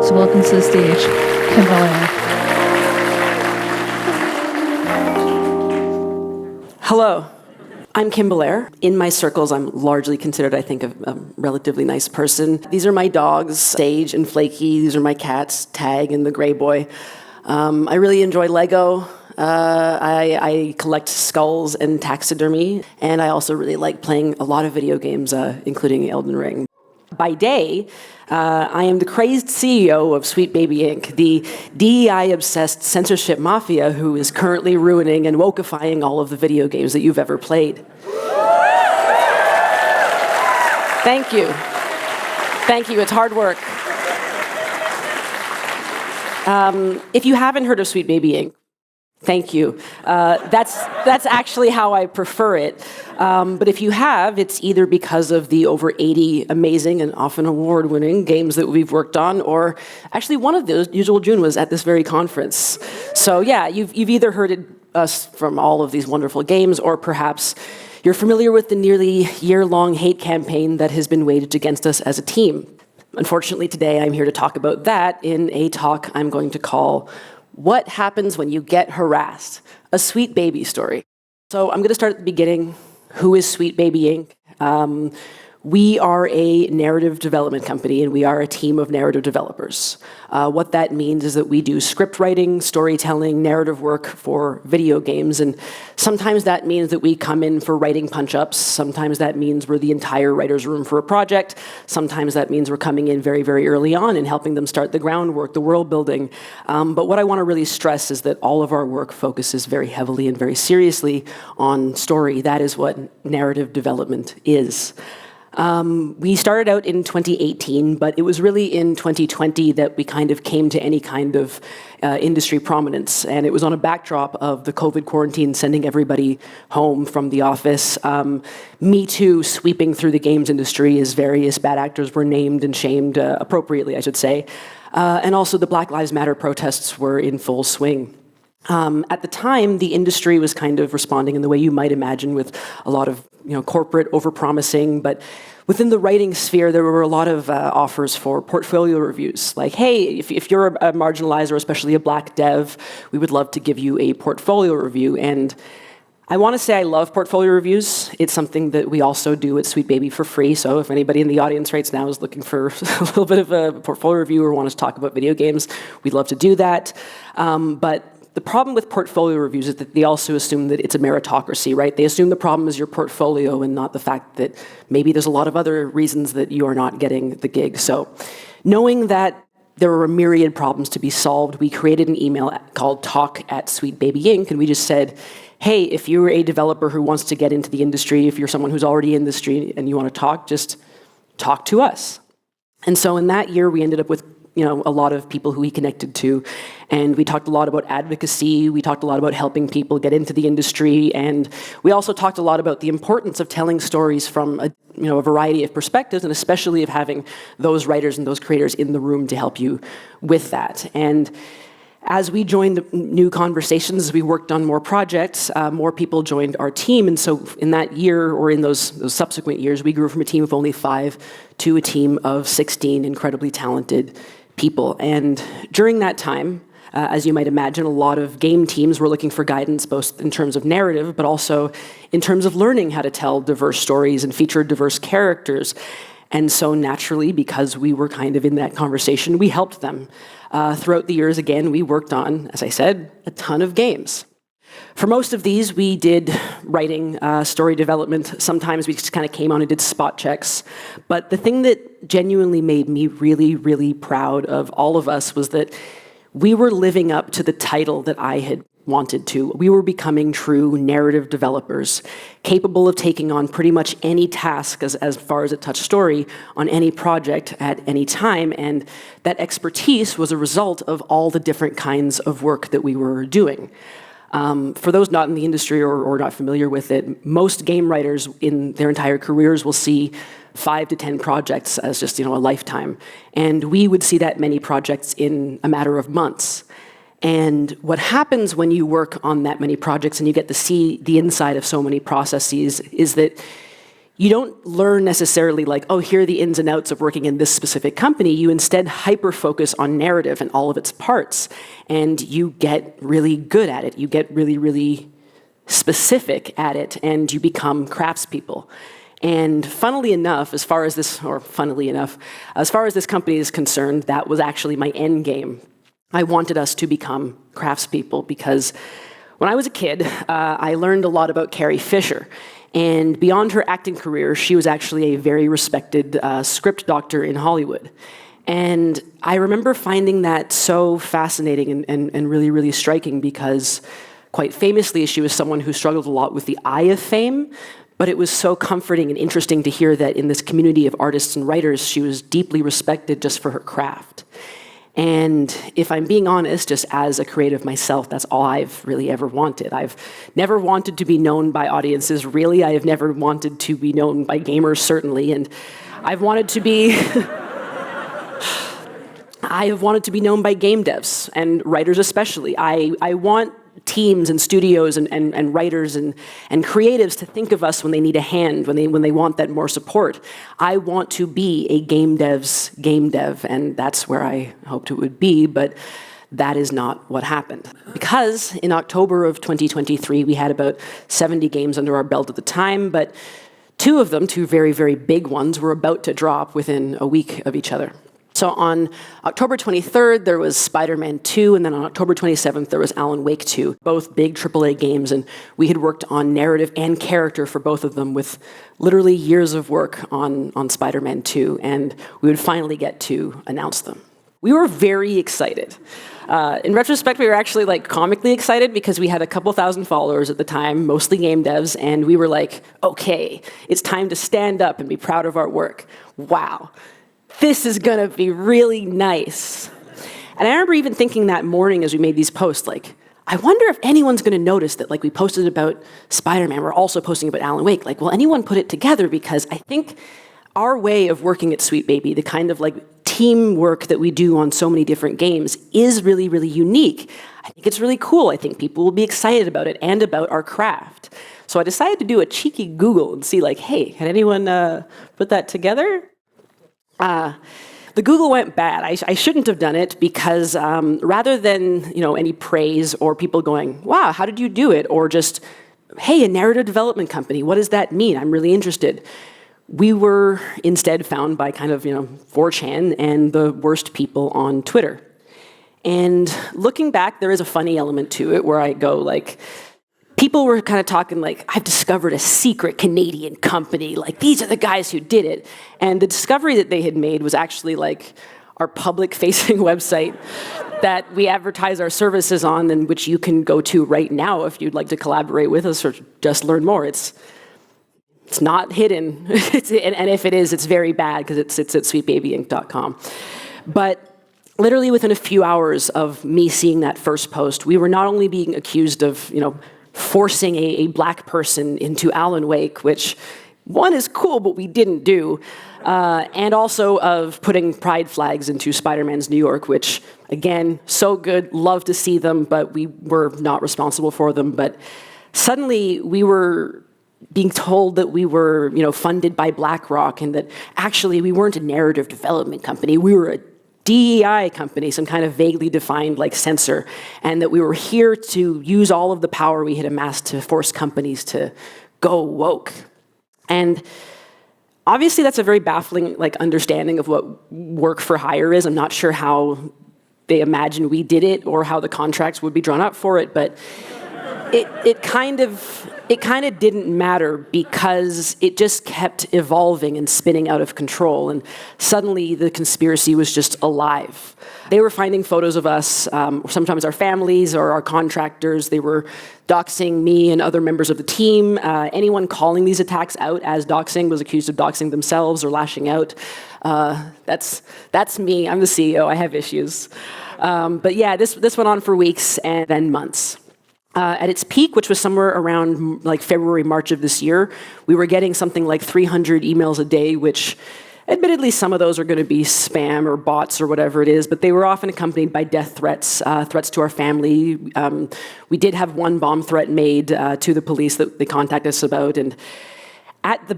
So welcome to the stage, Kim Belair. Hello, I'm Kim Belair. In my circles, I'm largely considered, I think, a relatively nice person. These are my dogs, Sage and Flaky. These are my cats, Tag and the Gray Boy. I really enjoy Lego. I collect skulls and taxidermy, and I also really like playing a lot of video games, including Elden Ring. By day, I am the crazed CEO of Sweet Baby Inc., the DEI-obsessed censorship mafia who is currently ruining and wokeifying all of the video games that you've ever played. Thank you. Thank you, it's hard work. If you haven't heard of Sweet Baby Inc., thank you. That's actually how I prefer it. But if you have, it's either because of the over 80 amazing and often award-winning games that we've worked on, or actually one of those, Usual June, was at this very conference. So yeah, you've either heard us from all of these wonderful games, or perhaps you're familiar with the nearly year-long hate campaign that has been waged against us as a team. Unfortunately, today I'm here to talk about that in a talk I'm going to call What Happens When You Get Harassed? A Sweet Baby Story. So I'm going to start at the beginning. Who is Sweet Baby Inc.? We are a narrative development company, and we are a team of narrative developers. What that means is that we do script writing, storytelling, narrative work for video games, and sometimes that means that we come in for writing punch-ups. Sometimes that means we're the entire writer's room for a project. Sometimes that means we're coming in very, very early on and helping them start the groundwork, the world building. But what I want to really stress is that all of our work focuses very heavily and very seriously on story. That is what narrative development is. We started out in 2018, but it was really in 2020 that we kind of came to any kind of industry prominence. And it was on a backdrop of the COVID quarantine sending everybody home from the office. Me Too sweeping through the games industry as various bad actors were named and shamed, appropriately, I should say. And also the Black Lives Matter protests were in full swing. At the time, the industry was kind of responding in the way you might imagine, with a lot of corporate overpromising, but within the writing sphere, there were a lot of offers for portfolio reviews. Like, hey, if you're a marginalized or especially a black dev, we would love to give you a portfolio review. And I want to say I love portfolio reviews. It's something that we also do at Sweet Baby for free. So if anybody in the audience right now is looking for a little bit of a portfolio review or wants to talk about video games, we'd love to do that. But the problem with portfolio reviews is that they also assume that it's a meritocracy, right? They assume the problem is your portfolio and not the fact that maybe there's a lot of other reasons that you are not getting the gig. So knowing that there were a myriad problems to be solved, we created an email called talk@SweetBaby Inc., and we just said, hey, if you're a developer who wants to get into the industry, if you're someone who's already in the industry and you want to talk, just talk to us. And so in that year, we ended up with a lot of people who we connected to, and we talked a lot about advocacy, we talked a lot about helping people get into the industry, and we also talked a lot about the importance of telling stories from a variety of perspectives, and especially of having those writers and those creators in the room to help you with that. And as we joined new conversations, as we worked on more projects, more people joined our team, and so in that year, or in those subsequent years, we grew from a team of only 5 to a team of 16 incredibly talented people. And during that time, as you might imagine, a lot of game teams were looking for guidance, both in terms of narrative, but also in terms of learning how to tell diverse stories and feature diverse characters. And so naturally, because we were kind of in that conversation, we helped them. Throughout the years, again, we worked on, as I said, a ton of games. For most of these, we did writing, story development. Sometimes we just kind of came on and did spot checks. But the thing that genuinely made me really, really proud of all of us was that we were living up to the title that I had wanted to. We were becoming true narrative developers, capable of taking on pretty much any task as far as it touched story on any project at any time. And that expertise was a result of all the different kinds of work that we were doing. For those not in the industry or not familiar with it, most game writers in their entire careers will see 5 to 10 projects as just a lifetime. And we would see that many projects in a matter of months. And what happens when you work on that many projects and you get to see the inside of so many processes is that you don't learn necessarily like, oh, here are the ins and outs of working in this specific company. You instead hyper-focus on narrative and all of its parts, and you get really good at it. You get really, really specific at it, and you become craftspeople. And funnily enough, as far as this company is concerned, that was actually my end game. I wanted us to become craftspeople because when I was a kid, I learned a lot about Carrie Fisher. And beyond her acting career, she was actually a very respected script doctor in Hollywood. And I remember finding that so fascinating and really, really striking because, quite famously, she was someone who struggled a lot with the eye of fame, but it was so comforting and interesting to hear that in this community of artists and writers, she was deeply respected just for her craft. And if I'm being honest, just as a creative myself, that's all I've really ever wanted. I've never wanted to be known by audiences, really. I have never wanted to be known by gamers, certainly. And I've wanted to be... I have wanted to be known by game devs and writers especially. I want teams and studios and writers and creatives to think of us when they need a hand, when they want that more support. I want to be a game dev's game dev, and that's where I hoped it would be, but that is not what happened. Because in October of 2023, we had about 70 games under our belt at the time, but two of them, two very, very big ones, were about to drop within a week of each other. So on October 23rd, there was Spider-Man 2, and then on October 27th, there was Alan Wake 2, both big AAA games, and we had worked on narrative and character for both of them with literally years of work on Spider-Man 2, and we would finally get to announce them. We were very excited. In retrospect, we were actually like comically excited because we had a couple thousand followers at the time, mostly game devs, and we were like, okay, it's time to stand up and be proud of our work. Wow. This is gonna be really nice. And I remember even thinking that morning as we made these posts, like, I wonder if anyone's gonna notice that, like, we posted about Spider-Man, we're also posting about Alan Wake. Like, will anyone put it together? Because I think our way of working at Sweet Baby, the kind of like teamwork that we do on so many different games, is really, really unique. I think it's really cool. I think people will be excited about it and about our craft. So I decided to do a cheeky Google and see, like, hey, had anyone put that together? The Google went bad. I shouldn't have done it because rather than any praise or people going, wow, how did you do it? Or just, hey, a narrative development company, what does that mean? I'm really interested. We were instead found by kind of 4chan and the worst people on Twitter. And looking back, there is a funny element to it where I go like, people were kind of talking like, I've discovered a secret Canadian company. Like, these are the guys who did it. And the discovery that they had made was actually like our public-facing website that we advertise our services on and which you can go to right now if you'd like to collaborate with us or just learn more. It's not hidden. And if it is, it's very bad because it sits at sweetbabyinc.com. But literally within a few hours of me seeing that first post, we were not only being accused of, forcing a black person into Alan Wake, which one is cool, but we didn't do, and also of putting pride flags into Spider-Man's New York, which, again, so good, love to see them, but we were not responsible for them. But suddenly we were being told that we were, funded by BlackRock and that actually we weren't a narrative development company, we were a DEI company, some kind of vaguely defined like censor, and that we were here to use all of the power we had amassed to force companies to go woke. And obviously that's a very baffling like understanding of what work for hire is. I'm not sure how they imagined we did it or how the contracts would be drawn up for it, but it kind of didn't matter because it just kept evolving and spinning out of control, and suddenly the conspiracy was just alive. They were finding photos of us, sometimes our families or our contractors. They were doxing me and other members of the team. Anyone calling these attacks out as doxing was accused of doxing themselves or lashing out. That's me. I'm the CEO. I have issues. But yeah, this went on for weeks and then months. At its peak, which was somewhere around like February, March of this year, we were getting something like 300 emails a day, which admittedly some of those are going to be spam or bots or whatever it is, but they were often accompanied by death threats, threats to our family. We did have one bomb threat made to the police that they contacted us about, and at the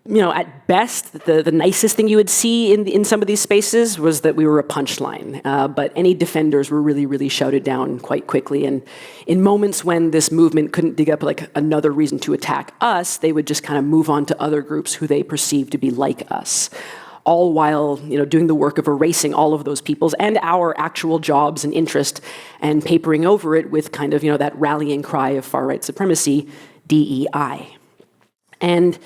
At best, the nicest thing you would see in some of these spaces was that we were a punchline. But any defenders were really, really shouted down quite quickly. And in moments when this movement couldn't dig up like another reason to attack us, they would just kind of move on to other groups who they perceived to be like us. All while doing the work of erasing all of those people's and our actual jobs and interest and papering over it with kind of that rallying cry of far-right supremacy, DEI. And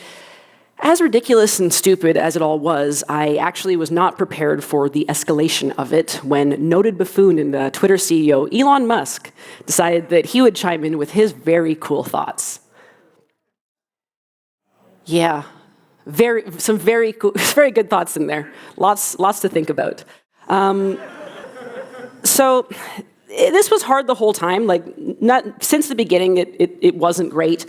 as ridiculous and stupid as it all was, I actually was not prepared for the escalation of it when noted buffoon and Twitter CEO Elon Musk decided that he would chime in with his very cool thoughts. Yeah, some very cool, very good thoughts in there. Lots to think about. So this was hard the whole time. Not since the beginning, it wasn't great,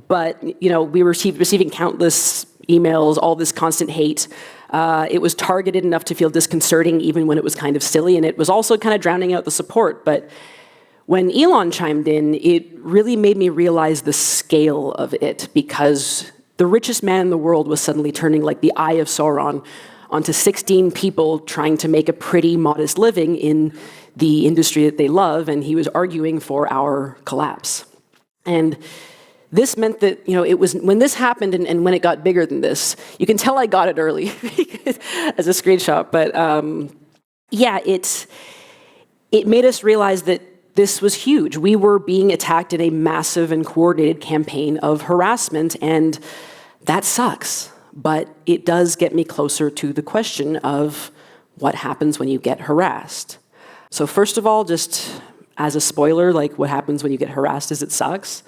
but we were receiving countless emails, all this constant hate. It was targeted enough to feel disconcerting, even when it was kind of silly, and it was also kind of drowning out the support. But when Elon chimed in, it really made me realize the scale of it, because the richest man in the world was suddenly turning like the Eye of Sauron onto 16 people trying to make a pretty modest living in the industry that they love, and he was arguing for our collapse. And this meant that, it was when this happened and when it got bigger than this, you can tell I got it early as a screenshot, but it made us realize that this was huge. We were being attacked in a massive and coordinated campaign of harassment, and that sucks. But it does get me closer to the question of what happens when you get harassed. So first of all, just as a spoiler, what happens when you get harassed is it sucks.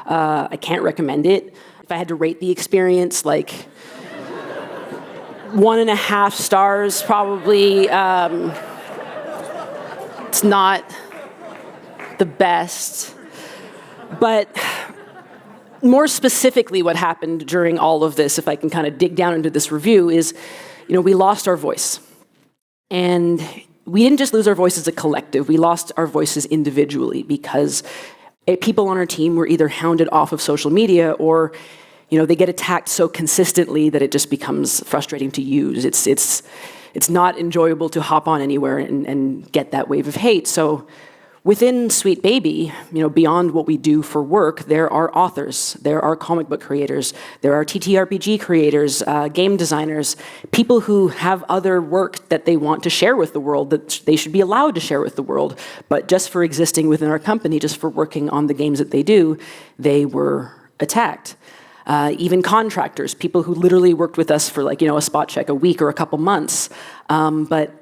I can't recommend it. If I had to rate the experience, 1.5 stars probably. It's not the best. But more specifically, what happened during all of this, if I can kind of dig down into this review, is, we lost our voice. And we didn't just lose our voice as a collective, we lost our voices individually, because people on our team were either hounded off of social media or, they get attacked so consistently that it just becomes frustrating to use. It's not enjoyable to hop on anywhere and get that wave of hate. So within Sweet Baby, beyond what we do for work, there are authors, there are comic book creators, there are TTRPG creators, game designers, people who have other work that they want to share with the world, that they should be allowed to share with the world. But just for existing within our company, just for working on the games that they do, they were attacked. Even contractors, people who literally worked with us for a spot check, a week or a couple months. But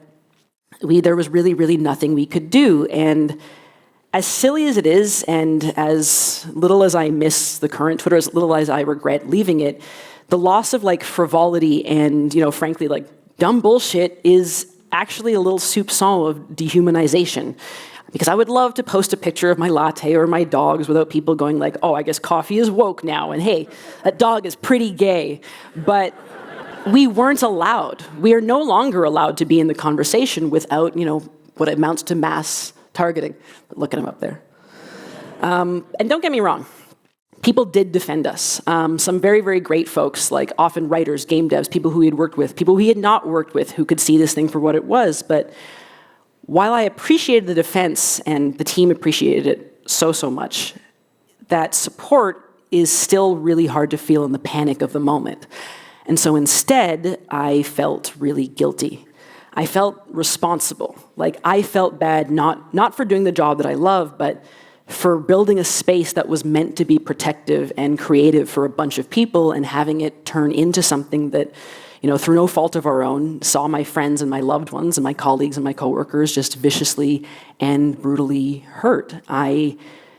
there was really, really nothing we could do. And as silly as it is, and as little as I miss the current Twitter, as little as I regret leaving it, the loss of frivolity and, frankly, dumb bullshit is actually a little soupçon of dehumanization. Because I would love to post a picture of my latte or my dogs without people going oh, I guess coffee is woke now, and hey, that dog is pretty gay. But we weren't allowed. We are no longer allowed to be in the conversation without, what amounts to mass targeting. Look at him up there. And don't get me wrong. People did defend us. Some very, very great folks, often writers, game devs, people who we had worked with, people we had not worked with, who could see this thing for what it was. But while I appreciated the defense and the team appreciated it so much, that support is still really hard to feel in the panic of the moment. And so instead, I felt really guilty. I felt responsible. I felt bad, not for doing the job that I love, but for building a space that was meant to be protective and creative for a bunch of people and having it turn into something that, through no fault of our own, saw my friends and my loved ones and my colleagues and my coworkers just viciously and brutally hurt. I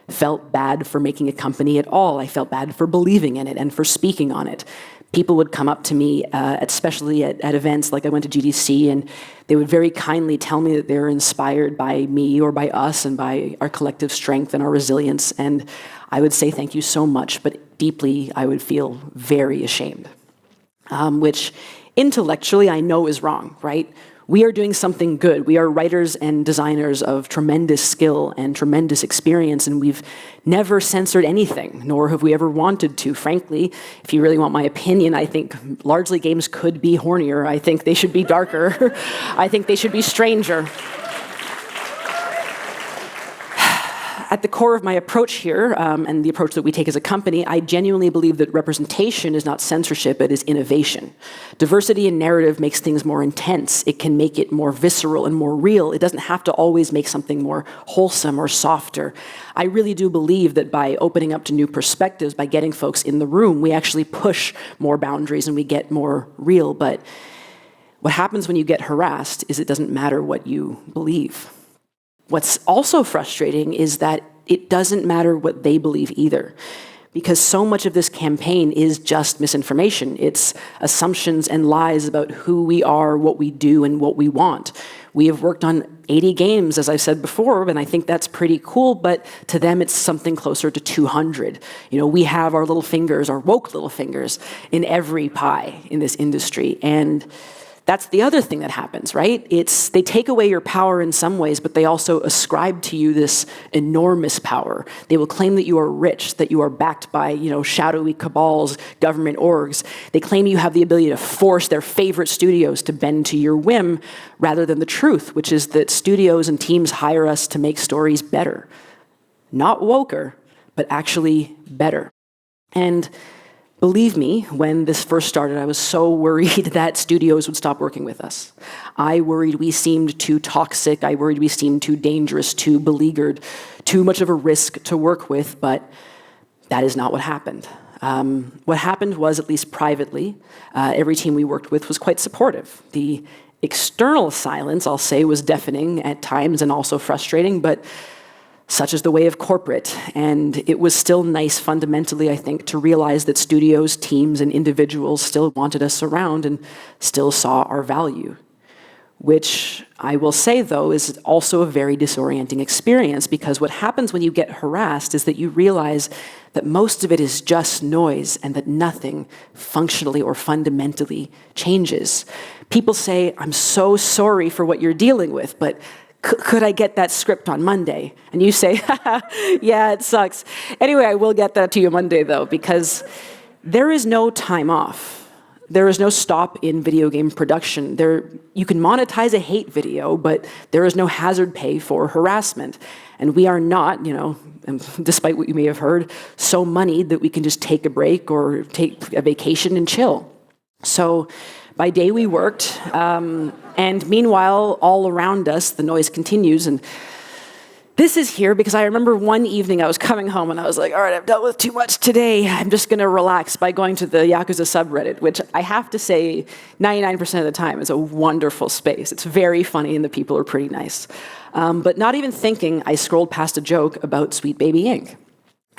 felt bad for making a company at all. I felt bad for believing in it and for speaking on it. People would come up to me, especially at events like I went to GDC, and they would very kindly tell me that they were inspired by me or by us and by our collective strength and our resilience. And I would say thank you so much, but deeply I would feel very ashamed, which intellectually I know is wrong, right? We are doing something good. We are writers and designers of tremendous skill and tremendous experience, and we've never censored anything, nor have we ever wanted to. Frankly, if you really want my opinion, I think largely games could be hornier. I think they should be darker. I think they should be stranger. At the core of my approach here, and the approach that we take as a company, I genuinely believe that representation is not censorship, it is innovation. Diversity in narrative makes things more intense. It can make it more visceral and more real. It doesn't have to always make something more wholesome or softer. I really do believe that by opening up to new perspectives, by getting folks in the room, we actually push more boundaries and we get more real. But what happens when you get harassed is it doesn't matter what you believe. What's also frustrating is that it doesn't matter what they believe either, because so much of this campaign is just misinformation. It's assumptions and lies about who we are, what we do, and what we want. We have worked on 80 games, as I said before, and I think that's pretty cool, but to them it's something closer to 200. We have our little fingers, our woke little fingers, in every pie in this industry, and that's the other thing that happens, right? They take away your power in some ways, but they also ascribe to you this enormous power. They will claim that you are rich, that you are backed by, shadowy cabals, government orgs. They claim you have the ability to force their favorite studios to bend to your whim, rather than the truth, which is that studios and teams hire us to make stories better. Not woker, but actually better. And believe me, when this first started, I was so worried that studios would stop working with us. I worried we seemed too toxic. I worried we seemed too dangerous, too beleaguered, too much of a risk to work with, but that is not what happened. What happened was, at least privately, every team we worked with was quite supportive. The external silence, I'll say, was deafening at times and also frustrating, but such is the way of corporate, and it was still nice fundamentally, I think, to realize that studios, teams, and individuals still wanted us around and still saw our value. Which I will say, though, is also a very disorienting experience, because what happens when you get harassed is that you realize that most of it is just noise and that nothing functionally or fundamentally changes. People say, "I'm so sorry for what you're dealing with, but could I get that script on Monday?" And you say, "Yeah, it sucks. Anyway, I will get that to you Monday, though," because there is no time off. There is no stop in video game production. You can monetize a hate video, but there is no hazard pay for harassment. And we are not, despite what you may have heard, so moneyed that we can just take a break or take a vacation and chill. So by day we worked, and meanwhile, all around us, the noise continues. And this is here because I remember one evening I was coming home and I was like, all right, I've dealt with too much today. I'm just going to relax by going to the Yakuza subreddit, which I have to say 99% of the time is a wonderful space. It's very funny and the people are pretty nice. But not even thinking, I scrolled past a joke about Sweet Baby Inc.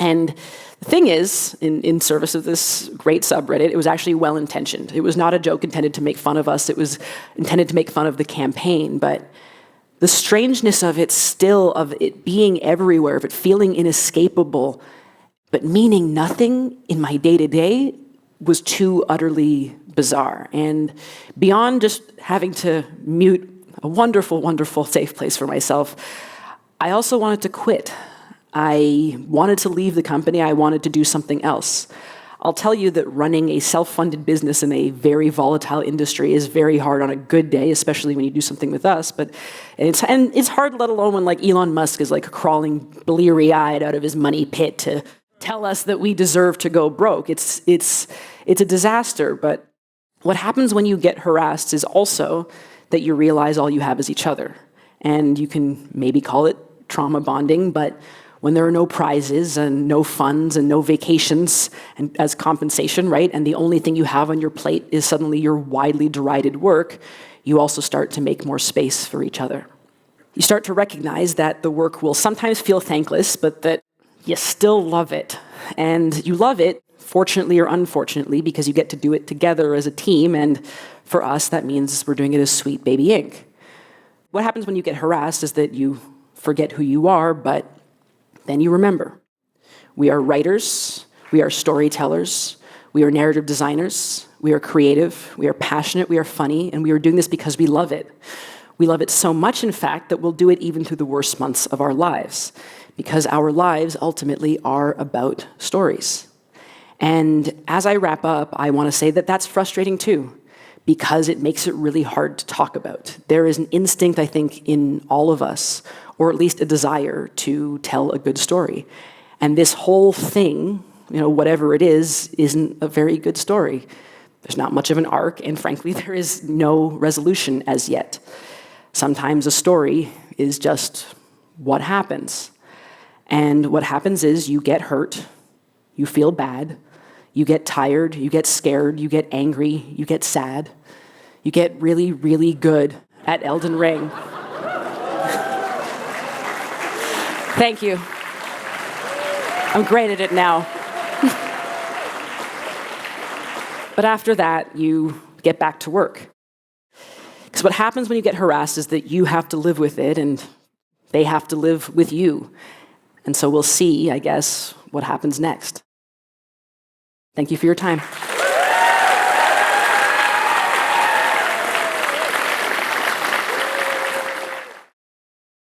And the thing is, in service of this great subreddit, it was actually well-intentioned. It was not a joke intended to make fun of us. It was intended to make fun of the campaign. But the strangeness of it still, of it being everywhere, of it feeling inescapable, but meaning nothing in my day-to-day, was too utterly bizarre. And beyond just having to mute a wonderful, wonderful safe place for myself, I also wanted to quit. I wanted to leave the company. I wanted to do something else. I'll tell you that running a self-funded business in a very volatile industry is very hard on a good day, especially when you do something with us. But it's hard, let alone when Elon Musk is crawling bleary-eyed out of his money pit to tell us that we deserve to go broke. It's a disaster. But what happens when you get harassed is also that you realize all you have is each other, and you can maybe call it trauma bonding, but when there are no prizes and no funds and no vacations and as compensation, right, and the only thing you have on your plate is suddenly your widely derided work, you also start to make more space for each other. You start to recognize that the work will sometimes feel thankless, but that you still love it. And you love it, fortunately or unfortunately, because you get to do it together as a team, and for us, that means we're doing it as Sweet Baby Inc. What happens when you get harassed is that you forget who you are, but then you remember. We are writers, we are storytellers, We are narrative designers, we are creative, we are passionate, we are funny, and we are doing this because we love it. We love it so much, in fact, that we'll do it even through the worst months of our lives, because our lives ultimately are about stories. And as I wrap up, I want to say that that's frustrating too, because it makes it really hard to talk about. There is an instinct, I think, in all of us, or at least a desire to tell a good story. And this whole thing, whatever it is, isn't a very good story. There's not much of an arc, and frankly, there is no resolution as yet. Sometimes a story is just what happens. And what happens is you get hurt, you feel bad, you get tired, you get scared, you get angry, you get sad. You get really, really good at Elden Ring. Thank you. I'm great at it now. But after that, you get back to work. Because what happens when you get harassed is that you have to live with it, and they have to live with you. And so we'll see, I guess, what happens next. Thank you for your time.